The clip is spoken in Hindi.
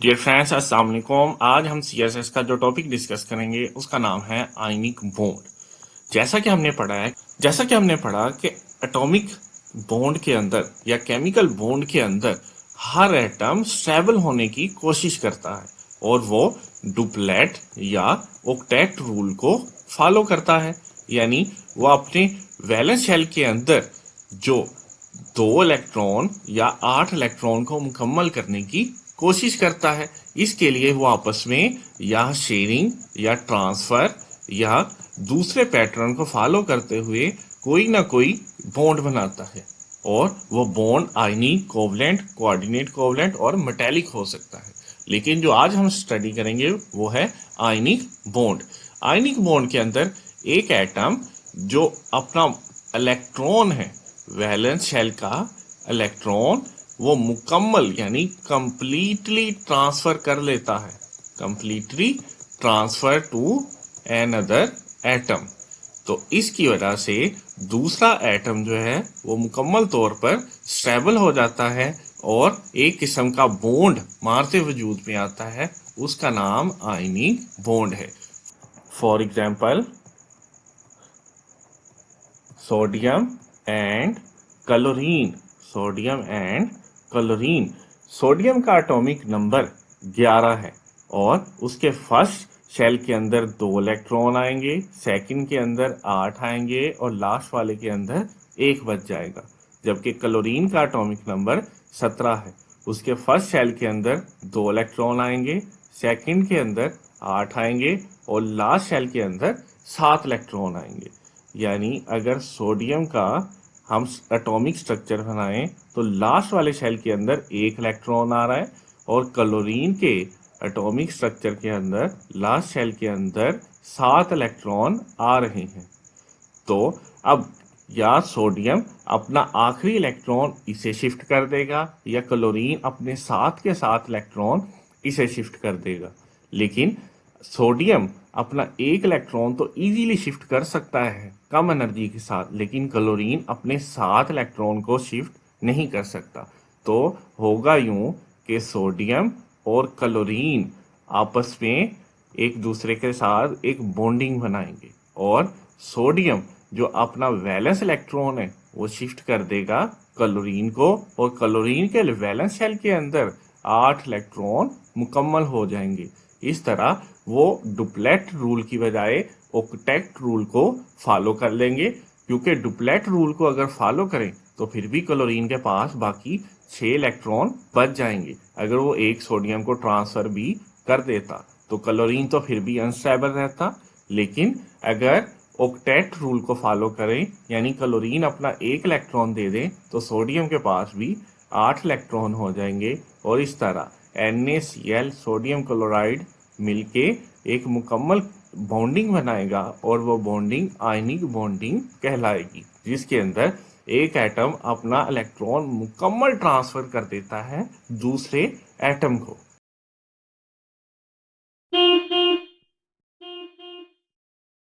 डियर फ्रेंड्स, अस्सलाम वालेकुम। आज हम सीएसएस का जो टॉपिक डिस्कस करेंगे उसका नाम है आयनिक बॉन्ड। जैसा कि हमने पढ़ा कि एटॉमिक बॉन्ड के अंदर या केमिकल बॉन्ड के अंदर हर एटम स्टेबल होने की कोशिश करता है और वो डुप्लेट या ऑक्टेट रूल को फॉलो करता है। यानी वो अपने वैलेंस शेल के अंदर जो 2 इलेक्ट्रॉन या 8 इलेक्ट्रॉन को मुकम्मल करने की कोशिश करता है। इसके लिए वो आपस में या शेयरिंग या ट्रांसफर या दूसरे पैटर्न को फॉलो करते हुए कोई ना कोई बॉन्ड बनाता है और वो बॉन्ड आयनिक, कोवलेंट, कोऑर्डिनेट कोवलेंट और मेटेलिक हो सकता है। लेकिन जो आज हम स्टडी करेंगे वो है आयनिक बॉन्ड। आयनिक बॉन्ड के अंदर एक एटम जो अपना इलेक्ट्रॉन है, वैलेंस शेल का इलेक्ट्रॉन, वो मुकम्मल यानी कंप्लीटली ट्रांसफर कर लेता है, completely transfer to another atom. तो इसकी वजह से दूसरा एटम जो है वो मुकम्मल तौर पर स्टेबल हो जाता है और एक किस्म का बॉन्ड मारते वजूद में आता है। उसका नाम आयनिक बॉन्ड है। For example, sodium and chlorine. Sodium and chlorine. Sodium का एटॉमिक नंबर 11 है और उसके फर्स्ट शेल के अंदर 2 इलेक्ट्रॉन आएंगे, सेकंड के अंदर 8 आएंगे और लास्ट वाले के अंदर 1 बच जाएगा। जबकि क्लोरीन का एटॉमिक नंबर 17 है। उसके फर्स्ट शेल के अंदर 2 इलेक्ट्रॉन आएंगे, सेकंड के अंदर 8 आएंगे और लास्ट शेल के अंदर 7 इलेक्ट्रॉन आएंगे। यानी अगर सोडियम का हम एटॉमिक स्ट्रक्चर बनाएं तो लास्ट वाले शेल के अंदर 1 इलेक्ट्रॉन आ रहा है और क्लोरीन के एटॉमिक स्ट्रक्चर के अंदर लास्ट शेल के अंदर 7 इलेक्ट्रॉन आ रहे हैं। तो अब या सोडियम अपना आखिरी इलेक्ट्रॉन इसे शिफ्ट कर देगा या क्लोरीन अपने साथ के साथ इलेक्ट्रॉन इसे शिफ्ट कर देगा। लेकिन सोडियम अपना 1 इलेक्ट्रॉन तो इजीली शिफ्ट कर सकता है कम एनर्जी के साथ, लेकिन क्लोरीन अपने 7 इलेक्ट्रॉन को शिफ्ट नहीं कर सकता। तो होगा यूं कि सोडियम और क्लोरीन आपस में एक दूसरे के साथ एक बॉन्डिंग बनाएंगे और सोडियम जो अपना वैलेंस इलेक्ट्रॉन है वो शिफ्ट कर देगा क्लोरीन को और क्लोरीन के वैलेंस शेल के अंदर 8 इलेक्ट्रॉन मुकम्मल हो जाएंगे। इस तरह वो डुप्लेट रूल की बजाय ऑक्टेट रूल को फॉलो कर लेंगे, क्योंकि डुप्लेट रूल को अगर फॉलो करें तो फिर भी क्लोरीन के पास बाकी 6 इलेक्ट्रॉन बच जाएंगे। अगर वो एक सोडियम को ट्रांसफर भी कर देता तो क्लोरीन तो फिर भी अनस्टेबल रहता। लेकिन अगर ऑक्टेट रूल को फॉलो करें यानी क्लोरीन अपना 1 इलेक्ट्रॉन दे दें तो सोडियम के पास भी 8 इलेक्ट्रॉन हो जाएंगे और इस तरह NaCl सोडियम क्लोराइड मिलके एक मुकम्मल बॉन्डिंग बनाएगा और वो बॉन्डिंग आयनिक बॉन्डिंग कहलाएगी, जिसके अंदर एक एटम अपना इलेक्ट्रॉन मुकम्मल ट्रांसफर कर देता है दूसरे एटम को।